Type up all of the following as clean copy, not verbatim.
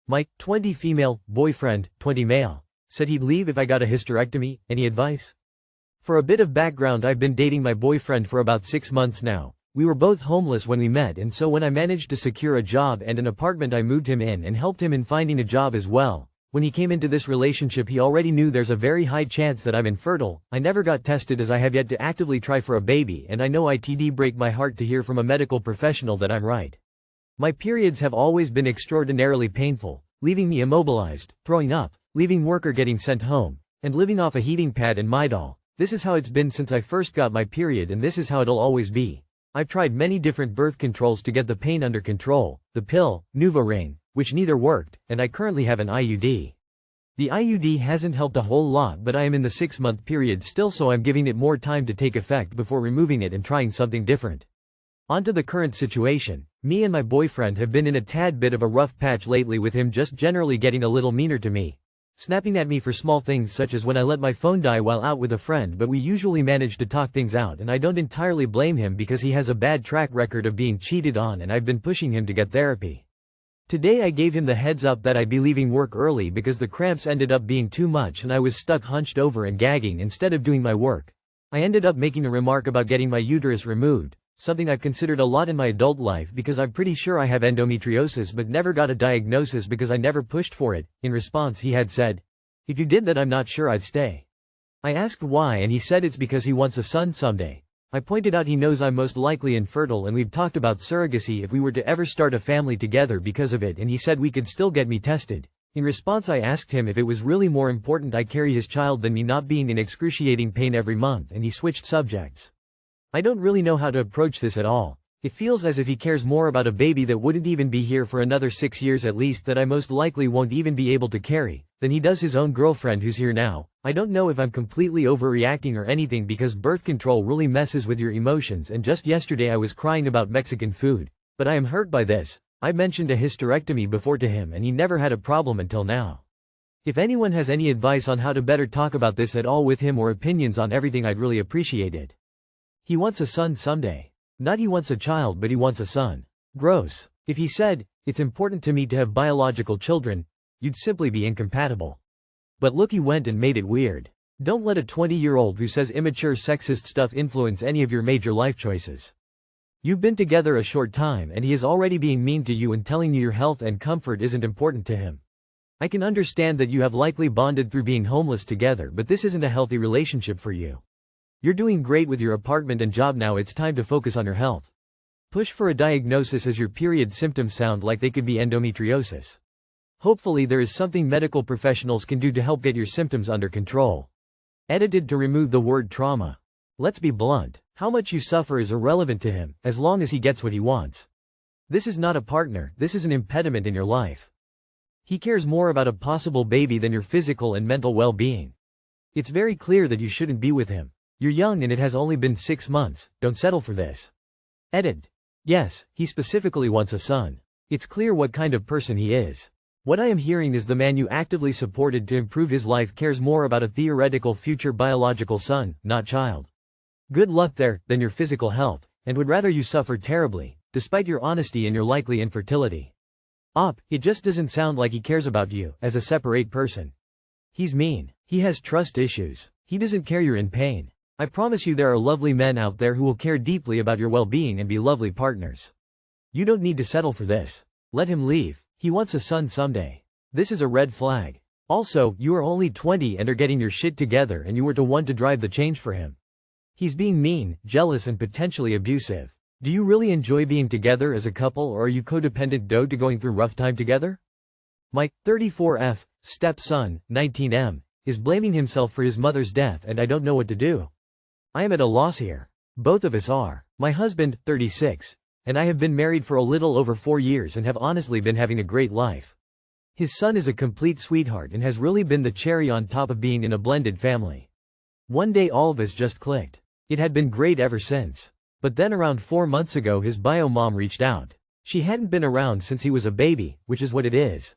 My 20 female boyfriend, 20 male, said he'd leave if I got a hysterectomy. Any advice? For a bit of background, I've been dating my boyfriend for about 6 months now. We were both homeless when we met, and so when I managed to secure a job and an apartment, I moved him in and helped him in finding a job as well. When he came into this relationship, he already knew there's a very high chance that I'm infertile. I never got tested as I have yet to actively try for a baby, and I know it'd break my heart to hear from a medical professional that I'm right. My periods have always been extraordinarily painful, leaving me immobilized, throwing up, leaving work or getting sent home, and living off a heating pad and Midol. This is how it's been since I first got my period, and this is how it'll always be. I've tried many different birth controls to get the pain under control, the pill, NuvaRing, which neither worked, and I currently have an IUD. The IUD hasn't helped a whole lot, but I am in the 6-month period still, so I'm giving it more time to take effect before removing it and trying something different. On to the current situation. Me and my boyfriend have been in a tad bit of a rough patch lately, with him just generally getting a little meaner to me. Snapping at me for small things such as when I let my phone die while out with a friend, but we usually manage to talk things out, and I don't entirely blame him because he has a bad track record of being cheated on, and I've been pushing him to get therapy. Today I gave him the heads up that I'd be leaving work early because the cramps ended up being too much and I was stuck hunched over and gagging instead of doing my work. I ended up making a remark about getting my uterus removed, something I've considered a lot in my adult life because I'm pretty sure I have endometriosis but never got a diagnosis because I never pushed for it. In response, he had said, "If you did that, I'm not sure I'd stay." I asked why, and he said it's because he wants a son someday. I pointed out he knows I'm most likely infertile, and we've talked about surrogacy if we were to ever start a family together because of it, and he said we could still get me tested. In response, I asked him if it was really more important I carry his child than me not being in excruciating pain every month, and he switched subjects. I don't really know how to approach this at all. It feels as if he cares more about a baby that wouldn't even be here for another 6 years at least, that I most likely won't even be able to carry, than he does his own girlfriend who's here now. I don't know if I'm completely overreacting or anything because birth control really messes with your emotions, and just yesterday I was crying about Mexican food. But I am hurt by this. I mentioned a hysterectomy before to him and he never had a problem until now. If anyone has any advice on how to better talk about this at all with him or opinions on everything, I'd really appreciate it. He wants a son someday. Not he wants a child, but he wants a son. Gross. If he said, "It's important to me to have biological children," you'd simply be incompatible. But look, he went and made it weird. Don't let a 20-year-old who says immature sexist stuff influence any of your major life choices. You've been together a short time and he is already being mean to you and telling you your health and comfort isn't important to him. I can understand that you have likely bonded through being homeless together, but this isn't a healthy relationship for you. You're doing great with your apartment and job now, it's time to focus on your health. Push for a diagnosis as your period symptoms sound like they could be endometriosis. Hopefully there is something medical professionals can do to help get your symptoms under control. Edited to remove the word trauma. Let's be blunt. How much you suffer is irrelevant to him, as long as he gets what he wants. This is not a partner, this is an impediment in your life. He cares more about a possible baby than your physical and mental well-being. It's very clear that you shouldn't be with him. You're young and it has only been 6 months, don't settle for this. Edit. Yes, he specifically wants a son. It's clear what kind of person he is. What I am hearing is the man you actively supported to improve his life cares more about a theoretical future biological son, not child. Good luck there, than your physical health, and would rather you suffer terribly, despite your honesty and your likely infertility. It just doesn't sound like he cares about you, as a separate person. He's mean. He has trust issues. He doesn't care you're in pain. I promise you there are lovely men out there who will care deeply about your well-being and be lovely partners. You don't need to settle for this. Let him leave. He wants a son someday. This is a red flag. Also, you are only 20 and are getting your shit together, and you were to want to drive the change for him. He's being mean, jealous and potentially abusive. Do you really enjoy being together as a couple, or are you codependent to going through rough time together? My 34F stepson, 19M, is blaming himself for his mother's death, and I don't know what to do. I am at a loss here. Both of us are. My husband, 36, and I have been married for a little over 4 years and have honestly been having a great life. His son is a complete sweetheart and has really been the cherry on top of being in a blended family. One day all of us just clicked. It had been great ever since. But then around 4 months ago his bio mom reached out. She hadn't been around since he was a baby, which is what it is.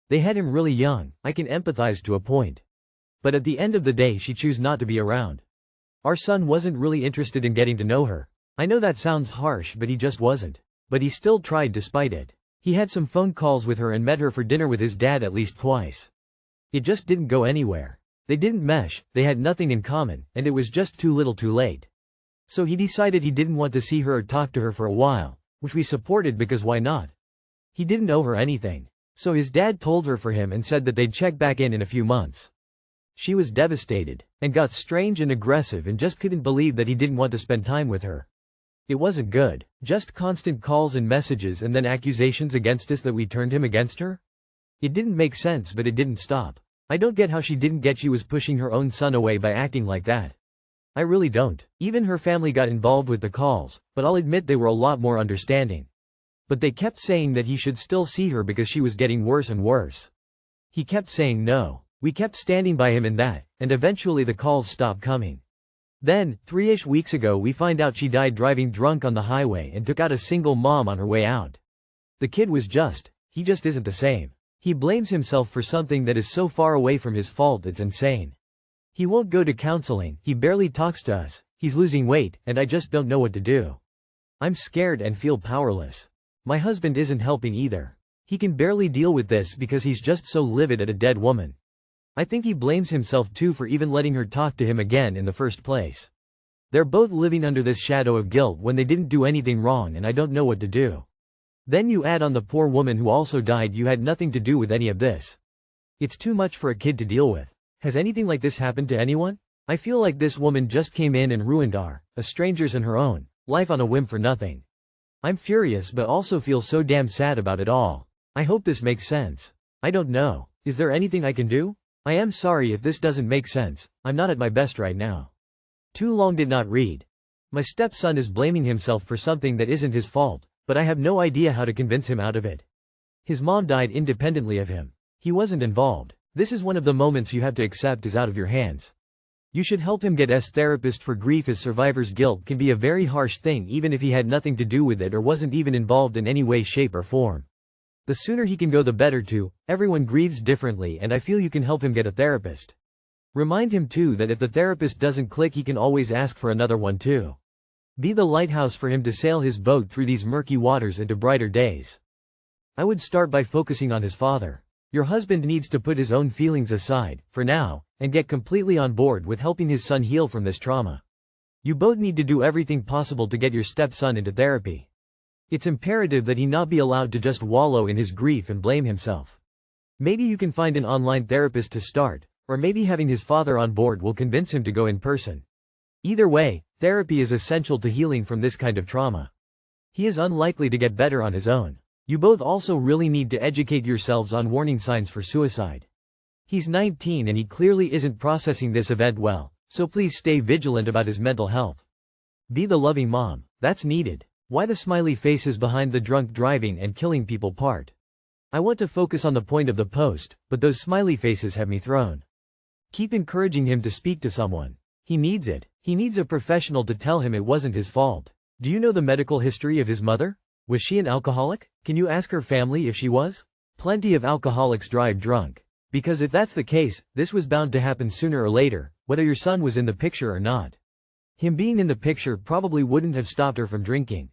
They had him really young. I can empathize to a point. But at the end of the day she chose not to be around. Our son wasn't really interested in getting to know her. I know that sounds harsh, but he just wasn't. But he still tried despite it. He had some phone calls with her and met her for dinner with his dad at least twice. It just didn't go anywhere. They didn't mesh, they had nothing in common, and it was just too little too late. So he decided he didn't want to see her or talk to her for a while, which we supported because why not? He didn't owe her anything. So his dad told her for him and said that they'd check back in a few months. She was devastated, and got strange and aggressive and just couldn't believe that he didn't want to spend time with her. It wasn't good, just constant calls and messages and then accusations against us that we turned him against her? It didn't make sense, but it didn't stop. I don't get how she didn't get she was pushing her own son away by acting like that. I really don't. Even her family got involved with the calls, but I'll admit they were a lot more understanding. But they kept saying that he should still see her because she was getting worse and worse. He kept saying no. We kept standing by him in that, and eventually the calls stopped coming. Then, 3-ish weeks ago we find out she died driving drunk on the highway and took out a single mom on her way out. The kid he just isn't the same. He blames himself for something that is so far away from his fault it's insane. He won't go to counseling, he barely talks to us, he's losing weight, and I just don't know what to do. I'm scared and feel powerless. My husband isn't helping either. He can barely deal with this because he's just so livid at a dead woman. I think he blames himself too for even letting her talk to him again in the first place. They're both living under this shadow of guilt when they didn't do anything wrong and I don't know what to do. Then you add on the poor woman who also died. You had nothing to do with any of this. It's too much for a kid to deal with. Has anything like this happened to anyone? I feel like this woman just came in and ruined a stranger's and her own life on a whim for nothing. I'm furious but also feel so damn sad about it all. I hope this makes sense. I don't know. Is there anything I can do? I am sorry if this doesn't make sense. I'm not at my best right now. Too long did not read. My stepson is blaming himself for something that isn't his fault, but I have no idea how to convince him out of it. His mom died independently of him. He wasn't involved. This is one of the moments you have to accept is out of your hands. You should help him get a therapist for grief, as survivor's guilt can be a very harsh thing even if he had nothing to do with it or wasn't even involved in any way, shape or form. The sooner he can go the better too. Everyone grieves differently and I feel you can help him get a therapist. Remind him too that if the therapist doesn't click he can always ask for another one too. Be the lighthouse for him to sail his boat through these murky waters into brighter days. I would start by focusing on his father. Your husband needs to put his own feelings aside, for now, and get completely on board with helping his son heal from this trauma. You both need to do everything possible to get your stepson into therapy. It's imperative that he not be allowed to just wallow in his grief and blame himself. Maybe you can find an online therapist to start, or maybe having his father on board will convince him to go in person. Either way, therapy is essential to healing from this kind of trauma. He is unlikely to get better on his own. You both also really need to educate yourselves on warning signs for suicide. He's 19 and he clearly isn't processing this event well, so please stay vigilant about his mental health. Be the loving mom. That's needed. Why the smiley faces behind the drunk driving and killing people part? I want to focus on the point of the post, but those smiley faces have me thrown. Keep encouraging him to speak to someone. He needs it. He needs a professional to tell him it wasn't his fault. Do you know the medical history of his mother? Was she an alcoholic? Can you ask her family if she was? Plenty of alcoholics drive drunk. Because if that's the case, this was bound to happen sooner or later, whether your son was in the picture or not. Him being in the picture probably wouldn't have stopped her from drinking.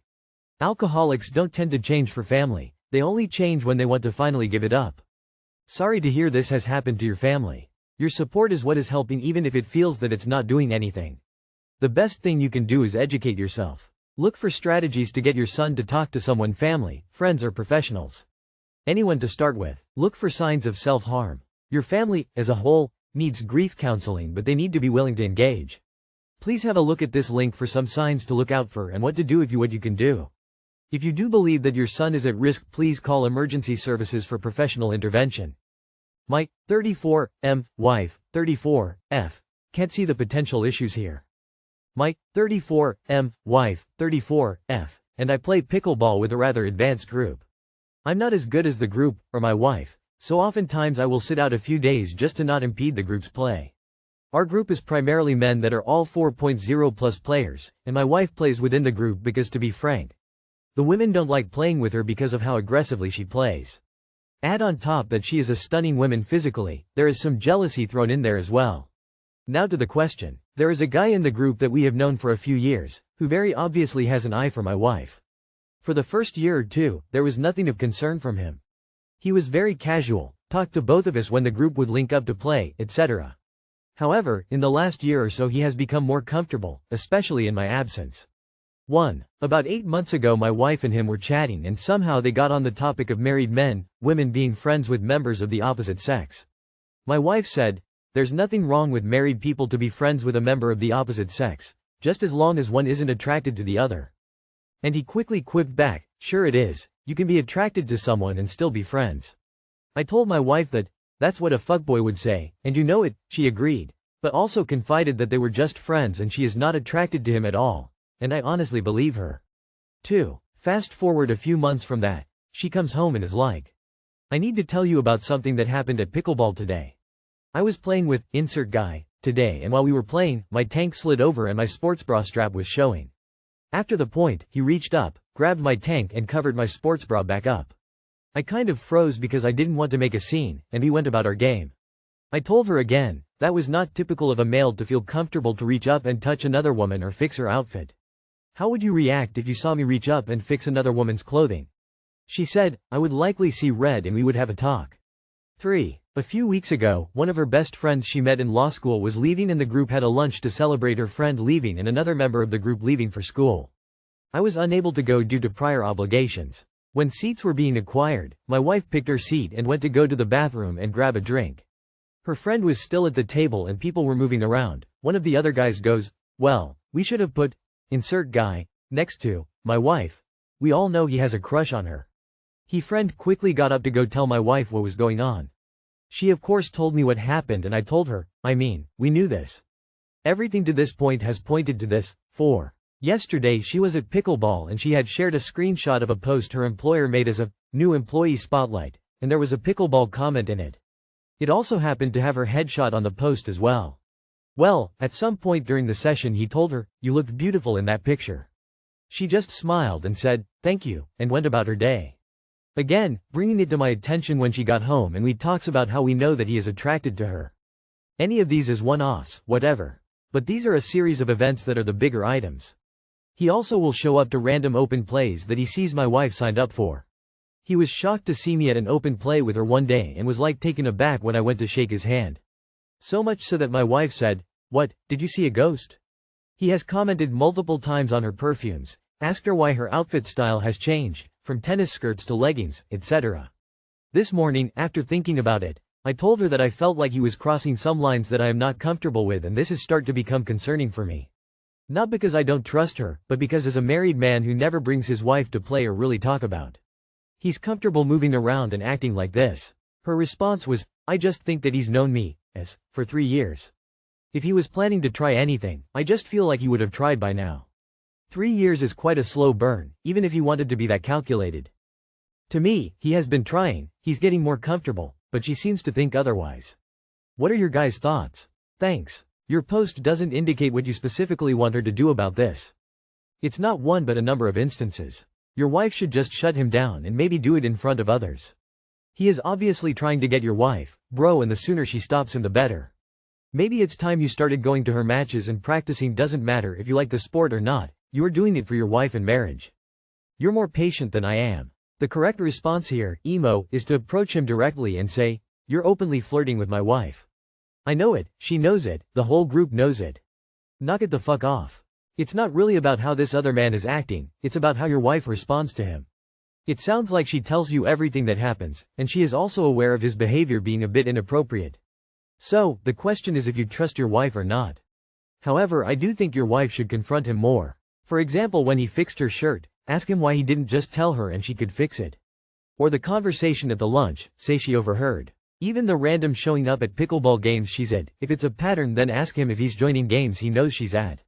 Alcoholics don't tend to change for family, they only change when they want to finally give it up. Sorry to hear this has happened to your family. Your support is what is helping even if it feels that it's not doing anything. The best thing you can do is educate yourself. Look for strategies to get your son to talk to someone, family, friends or professionals. Anyone to start with. Look for signs of self-harm. Your family, as a whole, needs grief counseling but they need to be willing to engage. Please have a look at this link for some signs to look out for and what to do if you can do. If you do believe that your son is at risk, please call emergency services for professional intervention. My 34M wife, 34F, can't see the potential issues here. My 34M wife, 34F, and I play pickleball with a rather advanced group. I'm not as good as the group, or my wife, so oftentimes I will sit out a few days just to not impede the group's play. Our group is primarily men that are all 4.0 plus players, and my wife plays within the group because, to be frank, the women don't like playing with her because of how aggressively she plays. Add on top that she is a stunning woman physically, there is some jealousy thrown in there as well. Now to the question. There is a guy in the group that we have known for a few years, who very obviously has an eye for my wife. For the first year or two, there was nothing of concern from him. He was very casual, talked to both of us when the group would link up to play, etc. However, in the last year or so he has become more comfortable, especially in my absence. 1. About 8 months ago my wife and him were chatting and somehow they got on the topic of married men, women being friends with members of the opposite sex. My wife said, "There's nothing wrong with married people to be friends with a member of the opposite sex, just as long as one isn't attracted to the other." And he quickly quipped back, "Sure it is, you can be attracted to someone and still be friends." I told my wife that, "That's what a fuckboy would say, and you know it," she agreed, but also confided that they were just friends and she is not attracted to him at all, and I honestly believe her. 2. Fast forward a few months from that, she comes home and is like, "I need to tell you about something that happened at pickleball today. I was playing with insert guy today and while we were playing, my tank slid over and my sports bra strap was showing. After the point, he reached up, grabbed my tank and covered my sports bra back up. I kind of froze because I didn't want to make a scene, and we went about our game. I told her again, that was not typical of a male to feel comfortable to reach up and touch another woman or fix her outfit. How would you react if you saw me reach up and fix another woman's clothing?" She said, "I would likely see red and we would have a talk." 3. A few weeks ago, one of her best friends she met in law school was leaving and the group had a lunch to celebrate her friend leaving and another member of the group leaving for school. I was unable to go due to prior obligations. When seats were being acquired, my wife picked her seat and went to go to the bathroom and grab a drink. Her friend was still at the table and people were moving around. One of the other guys goes, "Well, we should have put insert guy next to my wife. We all know he has a crush on her." He friend quickly got up to go tell my wife what was going on. She of course told me what happened and I told her, we knew this. Everything to this point has pointed to this. 4. Yesterday she was at pickleball and she had shared a screenshot of a post her employer made as a new employee spotlight, and there was a pickleball comment in it. It also happened to have her headshot on the post as well. Well, at some point during the session he told her, "You looked beautiful in that picture." She just smiled and said, "Thank you," and went about her day. Again, bringing it to my attention when she got home and we talks about how we know that he is attracted to her. Any of these is one-offs, whatever. But these are a series of events that are the bigger items. He also will show up to random open plays that he sees my wife signed up for. He was shocked to see me at an open play with her one day and was like taken aback when I went to shake his hand. So much so that my wife said, "What, did you see a ghost?" He has commented multiple times on her perfumes, asked her why her outfit style has changed, from tennis skirts to leggings, etc. This morning, after thinking about it, I told her that I felt like he was crossing some lines that I am not comfortable with and this is start to become concerning for me. Not because I don't trust her, but because as a married man who never brings his wife to play or really talk about, he's comfortable moving around and acting like this. Her response was, "I just think that he's known me, for 3 years. If he was planning to try anything, I just feel like he would have tried by now. 3 years is quite a slow burn, even if he wanted to be that calculated. To me, he has been trying, he's getting more comfortable, but she seems to think otherwise." What are your guys' thoughts? Thanks. Your post doesn't indicate what you specifically want her to do about this. It's not one but a number of instances. Your wife should just shut him down and maybe do it in front of others. He is obviously trying to get your wife, bro, and the sooner she stops him the better. Maybe it's time you started going to her matches and practicing. Doesn't matter if you like the sport or not, you are doing it for your wife and marriage. You're more patient than I am. The correct response here, emo, is to approach him directly and say, "You're openly flirting with my wife. I know it, she knows it, the whole group knows it. Knock it the fuck off. It's not really about how this other man is acting, it's about how your wife responds to him. It sounds like she tells you everything that happens, and she is also aware of his behavior being a bit inappropriate. So, the question is if you trust your wife or not. However, I do think your wife should confront him more. For example, when he fixed her shirt, ask him why he didn't just tell her and she could fix it. Or the conversation at the lunch, say she overheard. Even the random showing up at pickleball games she's at, if it's a pattern then ask him if he's joining games he knows she's at.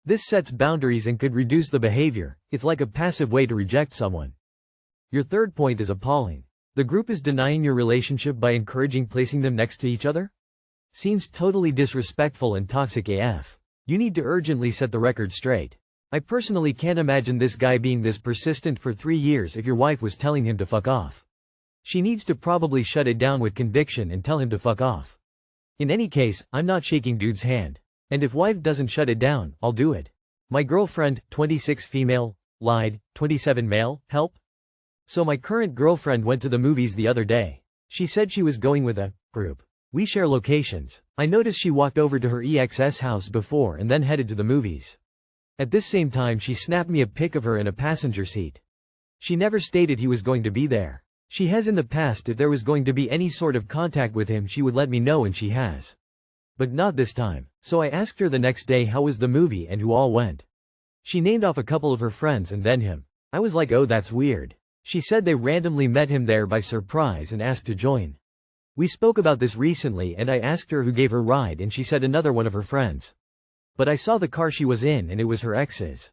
This sets boundaries and could reduce the behavior. It's like a passive way to reject someone. Your third point is appalling. The group is denying your relationship by encouraging placing them next to each other? Seems totally disrespectful and toxic AF. You need to urgently set the record straight. I personally can't imagine this guy being this persistent for 3 years if your wife was telling him to fuck off. She needs to probably shut it down with conviction and tell him to fuck off. In any case, I'm not shaking dude's hand. And if wife doesn't shut it down, I'll do it. My girlfriend, 26 female, Lied. 27 male. Help. So my current girlfriend went to the movies the other day. She said she was going with a group. We share locations. I noticed she walked over to her ex's house before and then headed to the movies. At this same time she snapped me a pic of her in a passenger seat. She never stated he was going to be there. She has in the past. If there was going to be any sort of contact with him she would let me know, and she has. But not this time. So I asked her the next day how was the movie and who all went. She named off a couple of her friends and then him. I was like, oh, that's weird. She said they randomly met him there by surprise and asked to join. We spoke about this recently and I asked her who gave her ride and she said another one of her friends. But I saw the car she was in and it was her ex's.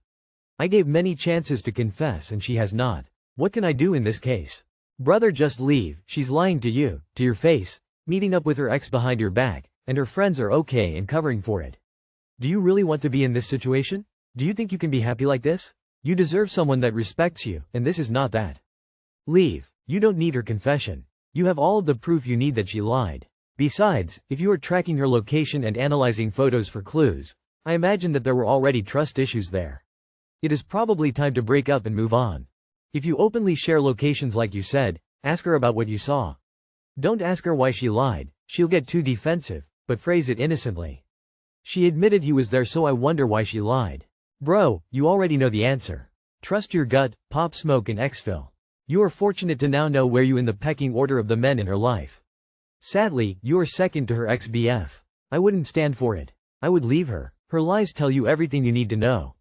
I gave many chances to confess and she has not. What can I do in this case? Brother, just leave. She's lying to you, to your face, meeting up with her ex behind your back, and her friends are okay and covering for it. Do you really want to be in this situation? Do you think you can be happy like this? You deserve someone that respects you, and this is not that. Leave. You don't need her confession. You have all of the proof you need that she lied. Besides, if you are tracking her location and analyzing photos for clues, I imagine that there were already trust issues there. It is probably time to break up and move on. If you openly share locations like you said, ask her about what you saw. Don't ask her why she lied, she'll get too defensive, but phrase it innocently. She admitted he was there, so I wonder why she lied. Bro, you already know the answer. Trust your gut, Pop Smoke and exfil. You are fortunate to now know where you in the pecking order of the men in her life. Sadly, you are second to her ex-BF. I wouldn't stand for it. I would leave her. Her lies tell you everything you need to know.